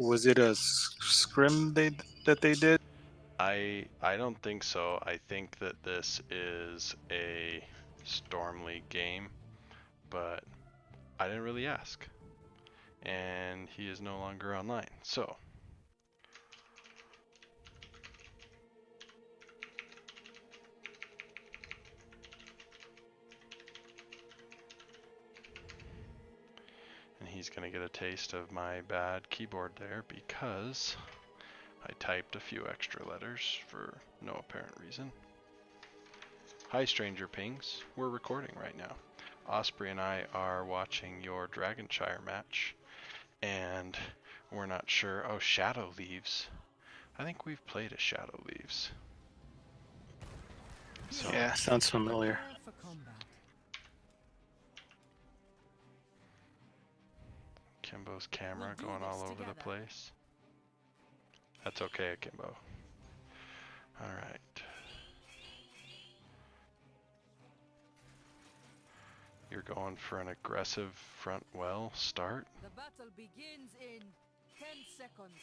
Was it a scrim that they did? I don't think so. I think that this is a Stormly game, but I didn't really ask. And he is no longer online. So, and he's gonna get a taste of my bad keyboard there because I typed a few extra letters for no apparent reason. Hi Stranger Pings, we're recording right now. Osprey and I are watching your Shire match, and we're not sure. Oh, Shadow Leaves. I think we've played a Shadow Leaves. So, Yeah, sounds familiar. Kimbo's camera going all over the place. That's okay, Kimbo. Alright. You're going for an aggressive front well start. The battle begins in 10 seconds.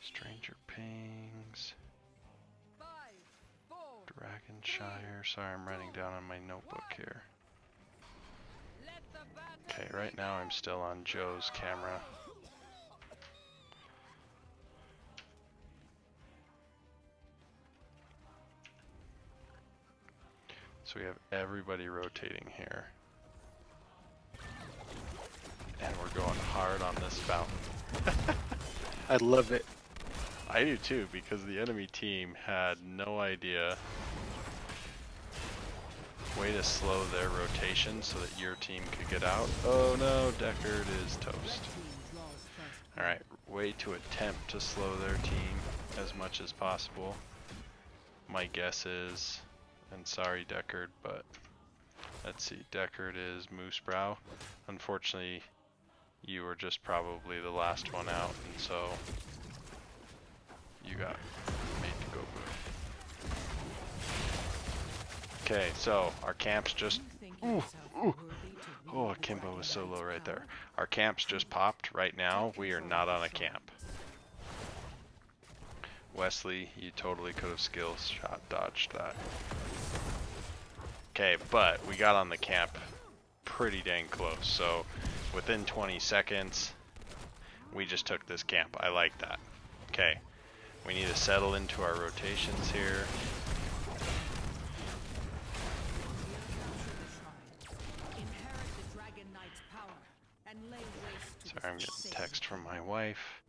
Stranger Pings. 5, 4. Shire. Sorry, I'm writing down on my notebook here. Okay, right now I'm still on Joe's camera. So we have everybody rotating here. And we're going hard on this fountain. I love it. I do too, because the enemy team had no idea. Way to slow their rotation so that your team could get out. Oh no, Deckard is toast. Alright, way to attempt to slow their team as much as possible. My guess is, and sorry Deckard, but let's see, Deckard is Moosebrow. Unfortunately, you were just probably the last one out, and so you got made to go boo. Okay, so our camp's just... Oh, Kimbo was so low right there. Our camp's just popped. Right now, we are not on a camp. Wesley, you totally could have skill shot dodged that. Okay, but we got on the camp pretty dang close. So within 20 seconds, we just took this camp. I like that. Okay, we need to settle into our rotations here. Sorry, I'm getting text from my wife.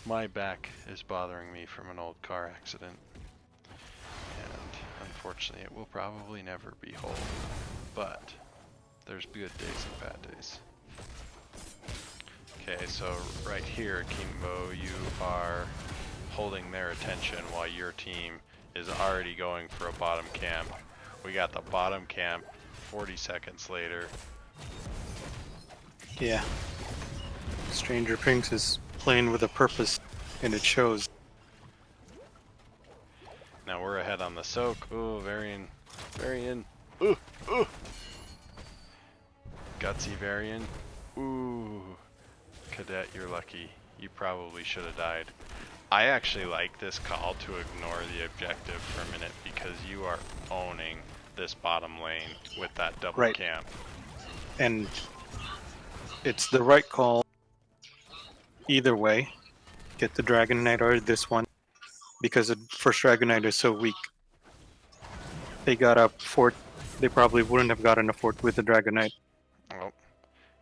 My back is bothering me from an old car accident. And unfortunately it will probably never be whole. But there's good days and bad days. Okay, so right here, Kimbo, you are holding their attention while your team is already going for a bottom camp. We got the bottom camp 40 seconds later. Yeah. Stranger Pings is playing with a purpose, and it shows. Now we're ahead on the soak. Ooh, Varian. Ooh, ooh. Gutsy Varian. Ooh. Cadet, you're lucky. You probably should have died. I actually like this call to ignore the objective for a minute because you are owning this bottom lane with that double camp. And it's the right call either way. Get the Dragon Knight or this one, because the first Dragon Knight is so weak. They got a fort. They probably wouldn't have gotten a fort with the Dragon Knight. Oh,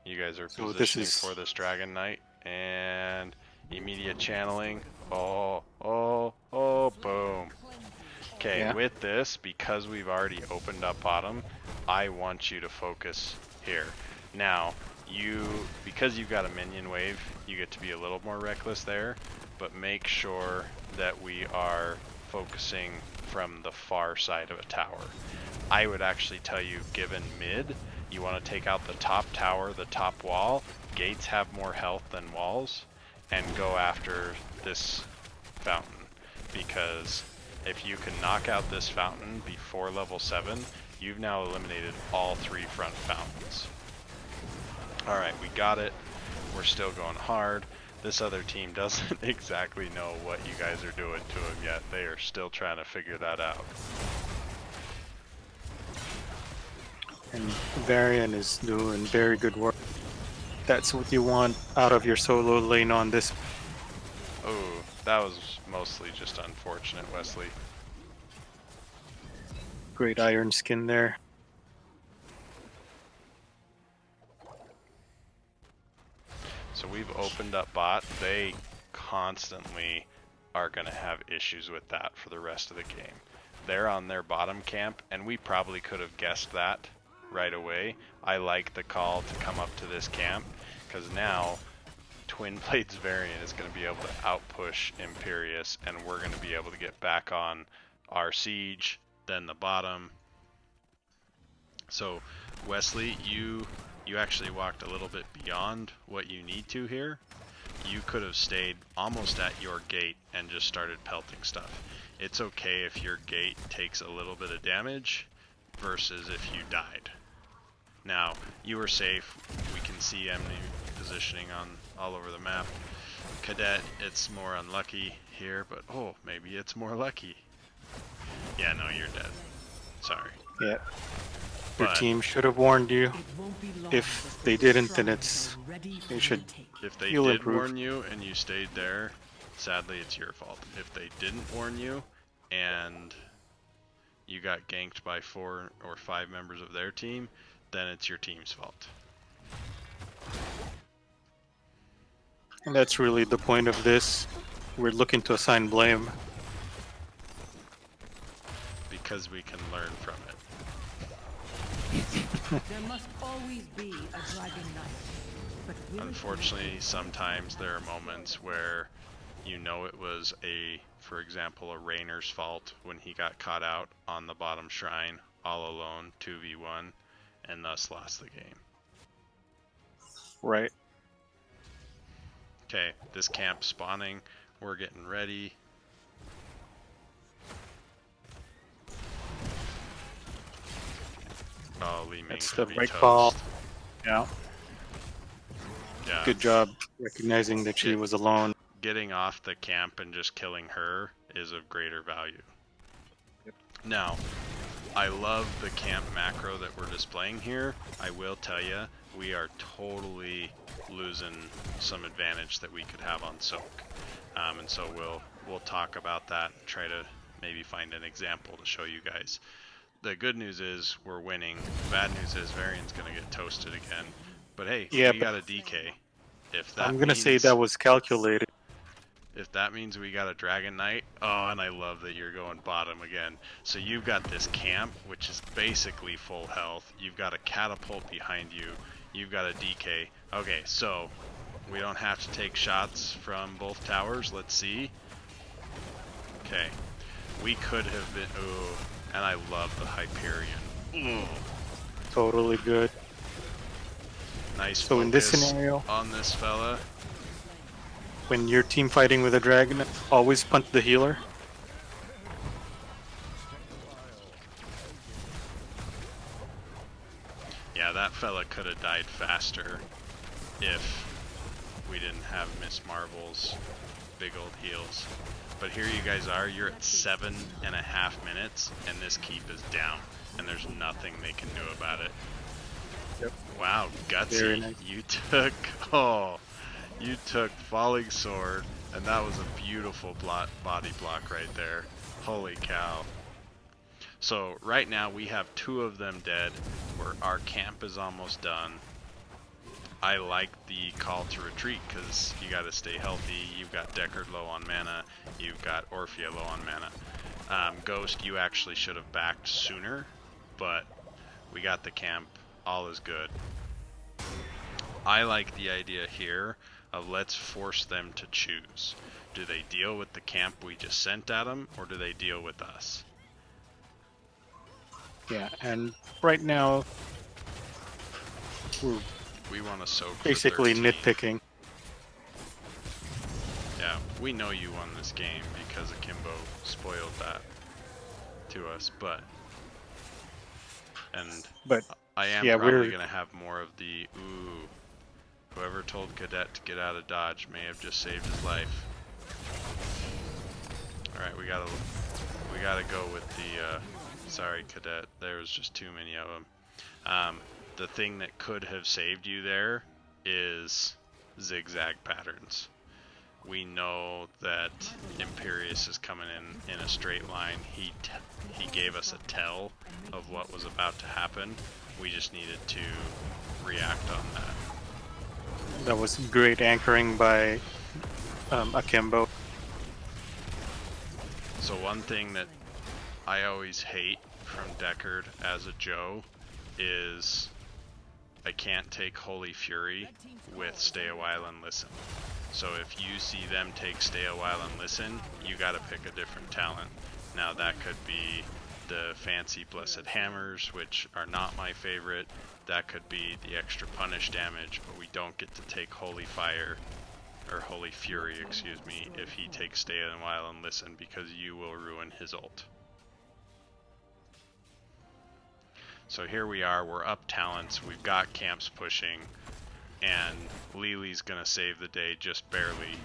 you guys are positioning for this Dragon Knight and immediate channeling. Oh, boom. Okay, with this, because we've already opened up bottom, I want you to focus here. Now, because you've got a minion wave, you get to be a little more reckless there, but make sure that we are focusing from the far side of a tower. I would actually tell you, given mid, you want to take out the top tower, the top wall. Gates have more health than walls, and go after this fountain, because if you can knock out this fountain before level 7, you've now eliminated all 3 front fountains. Alright, we got it. We're still going hard. This other team doesn't exactly know what you guys are doing to them yet. They are still trying to figure that out. And Varian is doing very good work. That's what you want out of your solo lane on this. Oh, that was mostly just unfortunate, Wesley. Great iron skin there. So we've opened up bot. They constantly are going to have issues with that for the rest of the game. They're on their bottom camp, and we probably could have guessed that right away. I like the call to come up to this camp, because now Twin Blades Variant is going to be able to outpush Imperious, and we're going to be able to get back on our siege, then the bottom. So Wesley, you actually walked a little bit beyond what you need to here. You could have stayed almost at your gate and just started pelting stuff. It's okay if your gate takes a little bit of damage versus if you died. Now, you were safe. We can see enemy positioning on all over the map. Cadet, it's more unlucky here, but oh, maybe it's more lucky. Yeah, no, you're dead. Sorry. Yeah. Your team should have warned you. If they didn't, then they should. If they You'll did improve. warn you and you stayed there, sadly it's your fault. If they didn't warn you and you got ganked by 4 or 5 members of their team, then it's your team's fault. And that's really the point of this. We're looking to assign blame. Because we can learn from it. There must always be a dragon knight. But Unfortunately, sometimes there are moments where you know it was for example, a Rainer's fault when he got caught out on the bottom shrine all alone, 2v1, and thus lost the game. Right. Okay, this camp spawning, we're getting ready. Oh, Li Ming That's for the me right toast. call. Yeah. Yeah. Good job recognizing that she was alone. Getting off the camp and just killing her is of greater value. Yep. Now, I love the camp macro that we're displaying here. I will tell you, we are totally losing some advantage that we could have on Soak. And so we'll talk about that and try to maybe find an example to show you guys. The good news is we're winning. The bad news is Varian's gonna get toasted again. But hey, Yeah, we got a DK. If that I'm gonna say that was calculated. If that means we got a Dragon Knight, oh, and I love that you're going bottom again. So you've got this camp, which is basically full health. You've got a catapult behind you. You've got a DK. Okay, so we don't have to take shots from both towers. Let's see. Okay, we could have been. Ooh, and I love the Hyperion. Ooh. Totally good. Nice. So in this focus scenario, on this fella. when you're team fighting with a dragon, always punt the healer. Yeah, that fella could have died faster if we didn't have Miss Marvel's big old heals. But here you guys are, you're at 7.5 minutes, and this keep is down, and there's nothing they can do about it. Yep. Wow, Very gutsy. nice. You took Falling Sword, and that was a beautiful body block right there. Holy cow. So right now we have 2 of them dead. Our camp is almost done. I like the call to retreat because you got to stay healthy. You've got Deckard low on mana. You've got Orphea low on mana. Ghost, you actually should have backed sooner, but we got the camp. All is good. I like the idea here of let's force them to choose. Do they deal with the camp we just sent at them, or do they deal with us? Yeah, and right now We want to soak for basically 13. nitpicking. Yeah, we know you won this game because Akimbo spoiled that to us, but But I am yeah, probably we're gonna have more of the ooh. Whoever told Cadet to get out of dodge may have just saved his life. Alright, we gotta go with the, sorry Cadet, there was just too many of them. The thing that could have saved you there is zigzag patterns. We know that Imperius is coming in a straight line. He gave us a tell of what was about to happen. We just needed to react on that. That was great anchoring by Akimbo. So one thing that I always hate from Deckard as a Joe is I can't take Holy Fury with Stay a While and Listen. So if you see them take Stay a While and Listen, you gotta pick a different talent. Now that could be the fancy Blessed Hammers, which are not my favorite. That could be the extra punish damage, but we don't get to take Holy Fire, or Holy Fury, excuse me, if he takes Stay a While and Listen, because you will ruin his ult. So here we are, we're up talents, we've got camps pushing, and Lili's gonna save the day just barely.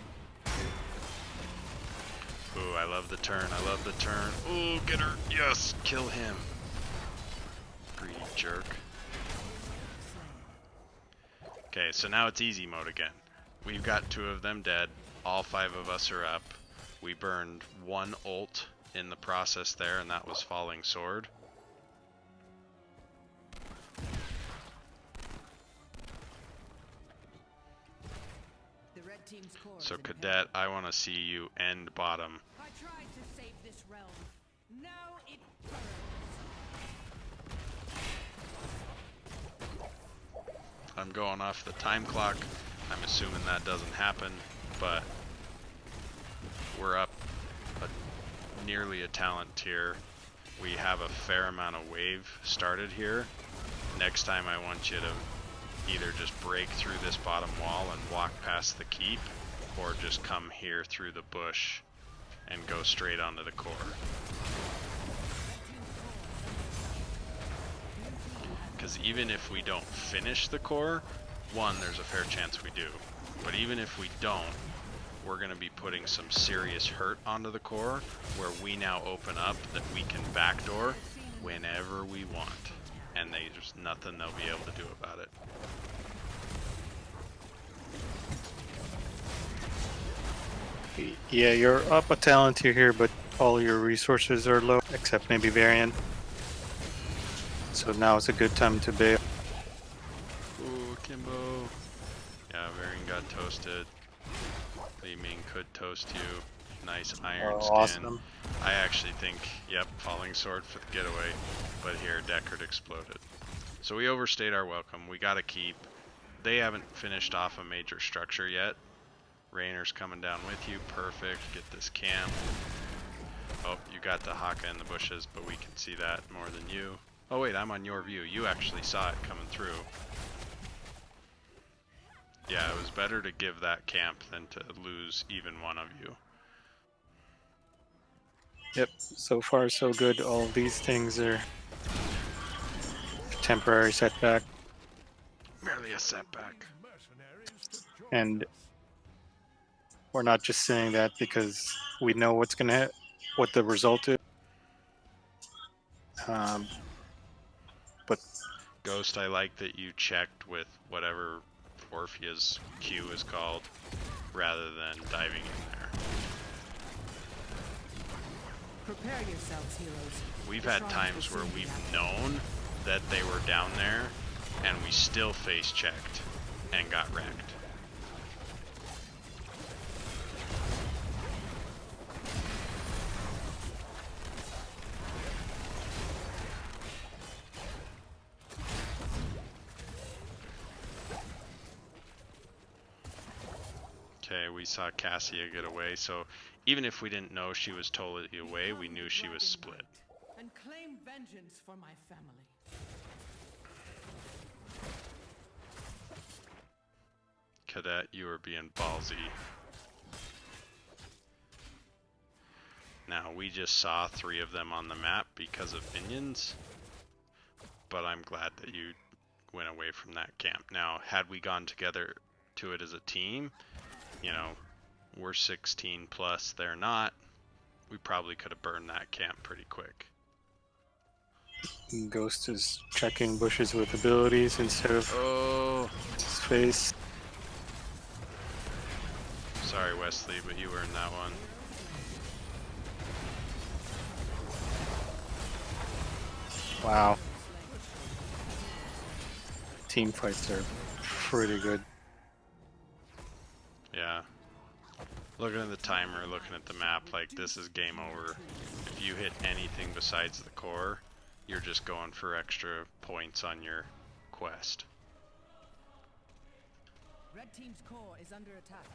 Ooh, I love the turn, I love the turn. Ooh, get her, yes, kill him. Greedy jerk. Okay, so now it's easy mode again. We've got 2 of them dead, all 5 of us are up. We burned 1 ult in the process there, and that was Falling Sword. So Cadet, I want to see you end bottom. I tried to save this realm. Now it burns. I'm going off the time clock. I'm assuming that doesn't happen, but we're up nearly a talent tier. We have a fair amount of wave started here. Next time I want you to either just break through this bottom wall and walk past the keep, or just come here through the bush and go straight onto the core. Because even if we don't finish the core, one, there's a fair chance we do. But even if we don't, we're going to be putting some serious hurt onto the core, where we now open up that we can backdoor whenever we want. And there's nothing they'll be able to do about it. Yeah, you're up a talent tier here, but all your resources are low, except maybe Varian. So now is a good time to bail. Ooh, Kimbo. Yeah, Varian got toasted. Li Ming could toast you. Nice iron skin. Awesome. I actually think, yep, Falling Sword for the getaway, but here Deckard exploded. So we overstayed our welcome. We got to keep. They haven't finished off a major structure yet. Rainer's coming down with you. Perfect. Get this camp. Oh, you got the Haka in the bushes, but we can see that more than you. Oh wait, I'm on your view. You actually saw it coming through. Yeah, it was better to give that camp than to lose even one of you. Yep, so far so good. All of these things are temporary setback. Merely a setback. And we're not just saying that because we know what the result is. But Ghost, I like that you checked with whatever Orphea's Q is called, rather than diving in there. Prepare yourselves, heroes. We've had times where we've known that they were down there, and we still face checked and got wrecked. Okay, we saw Cassia get away, so even if we didn't know she was totally away, we knew she was split. And claim vengeance for my family. Cadet, you are being ballsy. Now, we just saw 3 of them on the map because of minions, but I'm glad that you went away from that camp. Now, had we gone together to it as a team, you know, we're 16 plus, they're not. We probably could have burned that camp pretty quick. Ghost is checking bushes with abilities instead of his face. Sorry, Wesley, but you earned that one. Wow. Team fights are pretty good. Yeah. Looking at the timer, looking at the map, like, this is game over. If you hit anything besides the core, you're just going for extra points on your quest. Red team's core is under attack.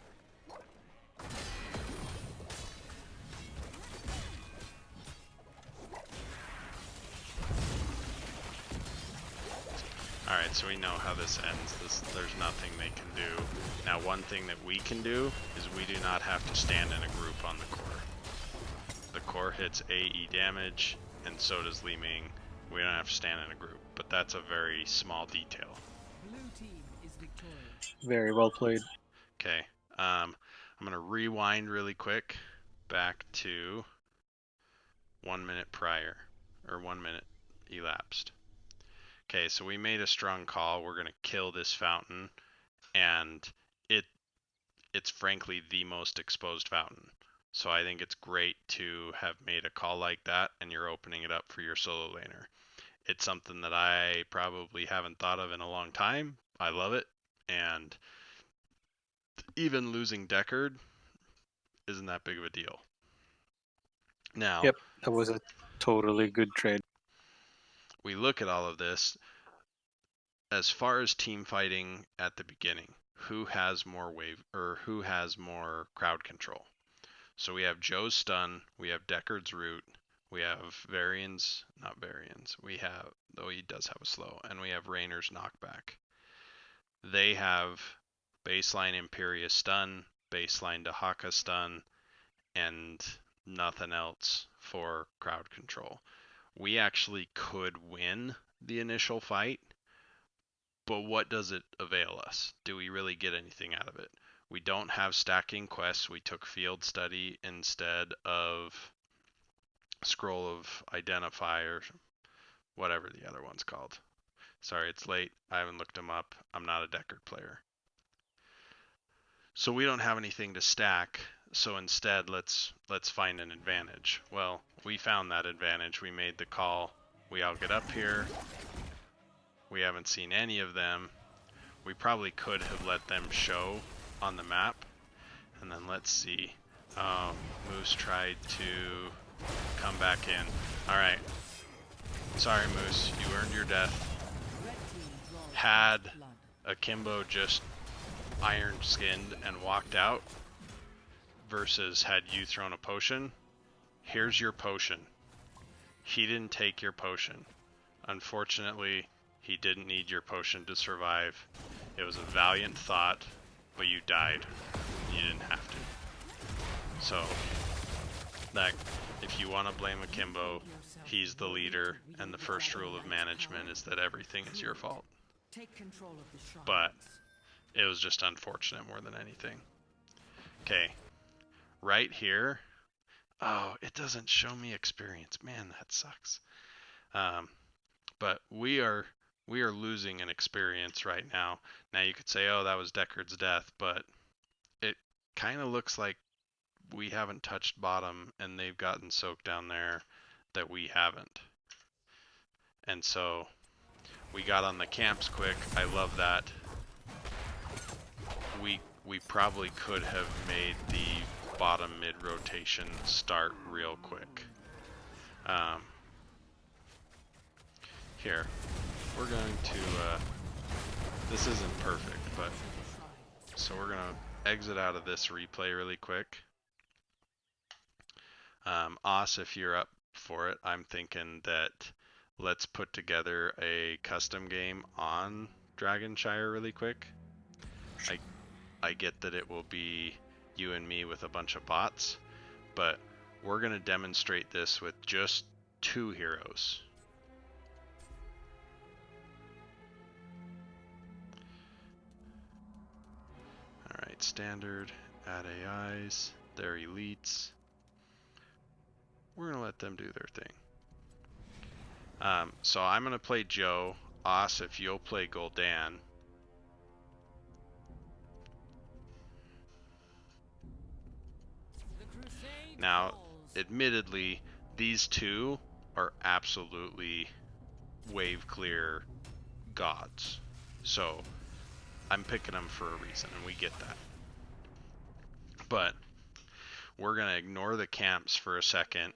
Alright, so we know how this ends. There's nothing they can do. Now, one thing that we can do is we do not have to stand in a group on the core. The core hits AE damage, and so does Li Ming. We don't have to stand in a group, but that's a very small detail. Blue team is victorious. Very well played. Okay, I'm going to rewind really quick back to 1 minute prior, or 1 minute elapsed. Okay, so we made a strong call. We're going to kill this fountain, and it's frankly the most exposed fountain. So I think it's great to have made a call like that, and you're opening it up for your solo laner. It's something that I probably haven't thought of in a long time. I love it, and even losing Deckard isn't that big of a deal. Now, Yep, that was a totally good trade. We look at all of this. As far as team fighting at the beginning, who has more wave or who has more crowd control? So we have Joe's stun, we have Deckard's root, we have not Varian's, we have, though he does have a slow, and we have Rainer's knockback. They have baseline Imperious stun, baseline Dahaka stun, and nothing else for crowd control. We actually could win the initial fight, but what does it avail us? Do we really get anything out of it? We don't have stacking quests. We took field study instead of scroll of identify or whatever the other one's called. Sorry, it's late. I haven't looked them up. I'm not a Deckard player. So we don't have anything to stack. So instead, let's find an advantage. Well, we found that advantage. We made the call. We all get up here. We haven't seen any of them. We probably could have let them show on the map. And then let's see. Moose tried to come back in. Alright. Sorry, Moose. You earned your death. Had Akimbo just iron-skinned and walked out versus had you thrown a potion, here's your potion. He didn't take your potion. Unfortunately, he didn't need your potion to survive. It was a valiant thought, but you died. You didn't have to. So, that if you want to blame Akimbo, he's the leader, and the first rule of management is that everything is your fault. But it was just unfortunate more than anything. Okay, right here. Oh, it doesn't show me experience. Man, that sucks. But we are losing an experience right now. Now you could say, oh, that was Deckard's death, but it kind of looks like we haven't touched bottom and they've gotten soaked down there that we haven't. And so we got on the camps quick. I love that. We probably could have made the bottom mid rotation start real quick. Here, we're going to, this isn't perfect, but, so we're going to exit out of this replay really quick. Os, if you're up for it, I'm thinking that let's put together a custom game on Dragon Shire really quick. I get that it will be you and me with a bunch of bots, but we're going to demonstrate this with just 2 heroes. Knight standard, add AIs, they're elites. We're gonna let them do their thing. So I'm gonna play Joe. Os, if you'll play Gul'dan. Now, admittedly, these two are absolutely wave clear gods. So I'm picking them for a reason, and we get that. But we're going to ignore the camps for a second,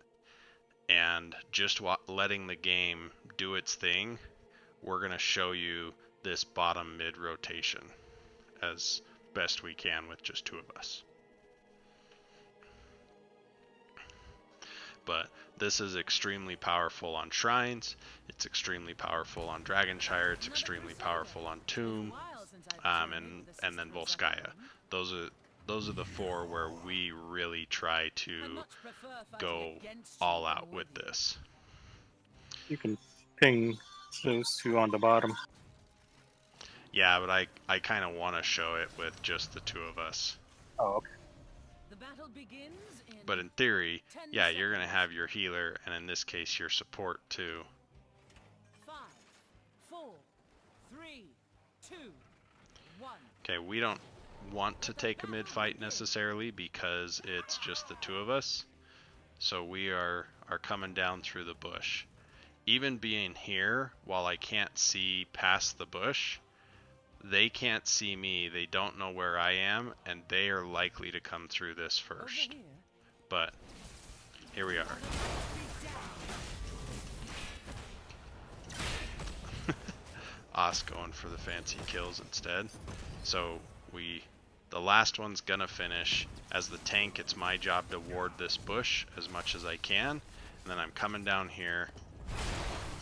and just letting the game do its thing, we're going to show you this bottom mid rotation as best we can with just two of us. But this is extremely powerful on Shrines, it's extremely powerful on Shire, it's extremely powerful on Tomb, and then Volskaya. Those are the four where we really try to go all out with this. You can ping those two on the bottom. Yeah, but I kind of want to show it with just the two of us. Oh, okay. But in theory, yeah, you're going to have your healer, and in this case, your support too. 5, 4, 3, 2, 1. Okay, we don't want to take a mid fight necessarily because it's just the two of us. So we are coming down through the bush. Even being here, while I can't see past the bush, they can't see me, they don't know where I am, and they are likely to come through this first. But here we are. Os going for the fancy kills instead. So the last one's gonna finish. As the tank, it's my job to ward this bush as much as I can. And then I'm coming down here.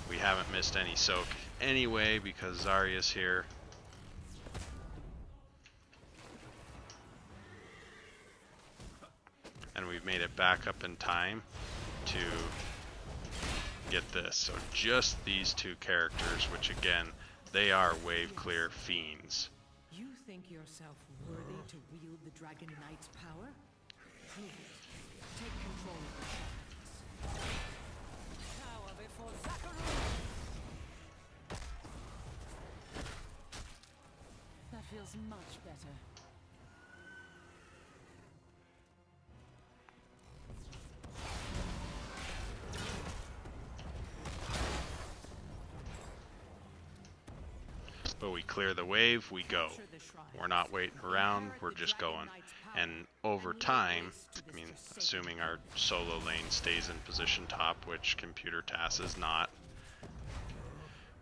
We haven't missed any soak anyway because Zarya's here. And we've made it back up in time to get this. So just these two characters, which again, they are wave clear fiends. You think yourself worthy to wield the Dragon Knight's power? Prove it. Take control of the Shrines. Power before Zakaru! That feels much better. But we clear the wave, we go. We're not waiting around, we're just going. And over time, I mean, assuming our solo lane stays in position top, which Computer TAS is not,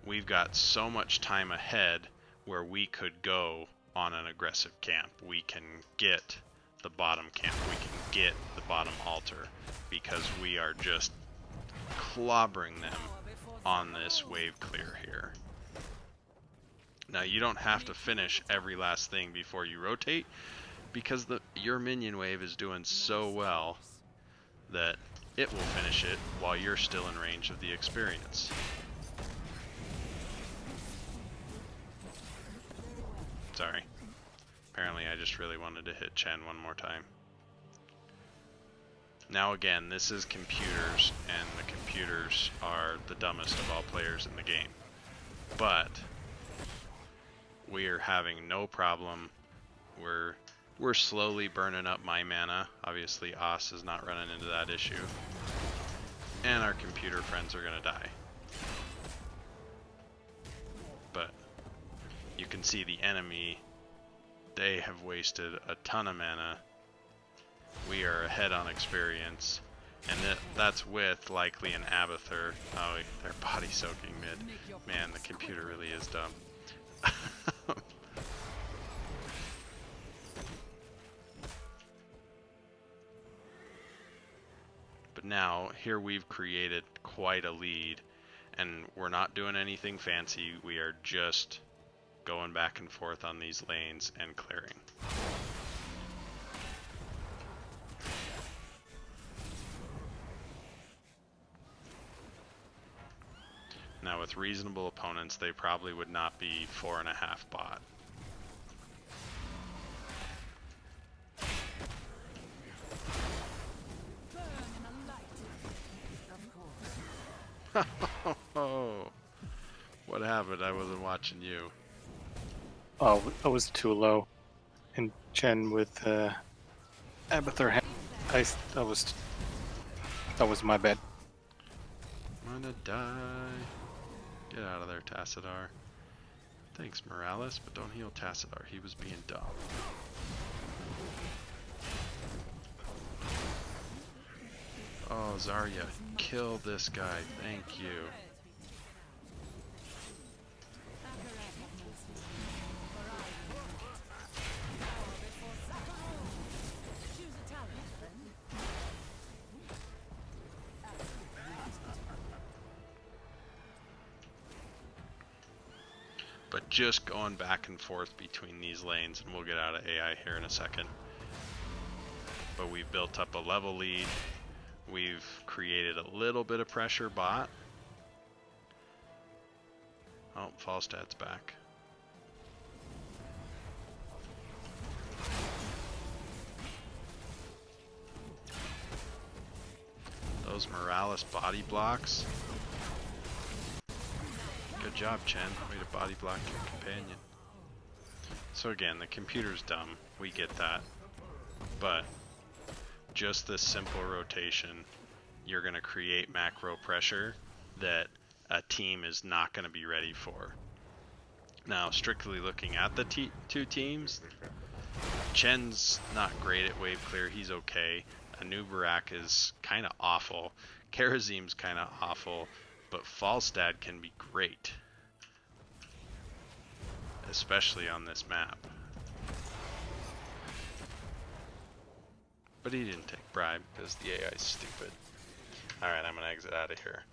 we've got so much time ahead where we could go on an aggressive camp. We can get the bottom camp, we can get the bottom altar, because we are just clobbering them on this wave clear here. Now you don't have to finish every last thing before you rotate, because your minion wave is doing so well that it will finish it while you're still in range of the experience. Sorry. Apparently I just really wanted to hit Chen one more time. Now again, this is computers, and the computers are the dumbest of all players in the game. But we are having no problem. We're slowly burning up my mana. Obviously Os is not running into that issue. And our computer friends are gonna die. But you can see the enemy, they have wasted a ton of mana. We are ahead on experience. And that's with likely an Abathur. Oh, they're body soaking mid. Man, the computer really is dumb. But now, here we've created quite a lead, and we're not doing anything fancy, we are just going back and forth on these lanes and clearing. Now with reasonable opponents, they probably would not be 4.5 bot. Oh, what happened? I wasn't watching you. Oh, I was too low. And Chen with Abathur. That was my bad. I'm gonna die. Get out of there, Tassadar. Thanks, Morales, but don't heal Tassadar. He was being dumb. Oh, Zarya, kill this guy. Thank you. But just going back and forth between these lanes, and we'll get out of AI here in a second. But we've built up a level lead. We've created a little bit of pressure bot. Oh, Falstad's back. Those Morales body blocks. Good job, Chen. Way to body block your companion. So again, the computer's dumb. We get that. But just this simple rotation, you're going to create macro pressure that a team is not going to be ready for. Now, strictly looking at the two teams, Chen's not great at wave clear. He's okay. Anubarak is kind of awful. Karazim's kind of awful. But Falstad can be great. Especially on this map. But he didn't take bribe because the AI is stupid. Alright, I'm going to exit out of here.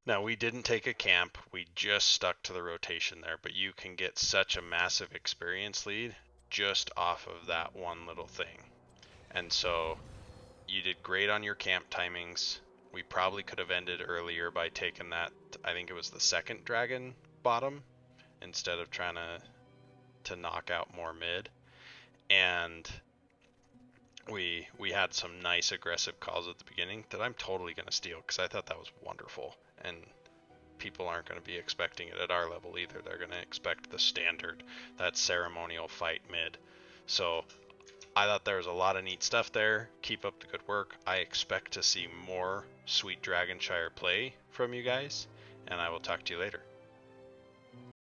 Now, we didn't take a camp, we just stuck to the rotation there, but you can get such a massive experience lead just off of that one little thing. And so, you did great on your camp timings. We probably could have ended earlier by taking that, I think it was the second dragon bottom, instead of trying to knock out more mid. And we had some nice aggressive calls at the beginning that I'm totally going to steal because I thought that was wonderful. And people aren't going to be expecting it at our level either. They're going to expect the standard, that ceremonial fight mid. So I thought there was a lot of neat stuff there. Keep up the good work. I expect to see more Sweet Dragon Shire play from you guys, and I will talk to you later.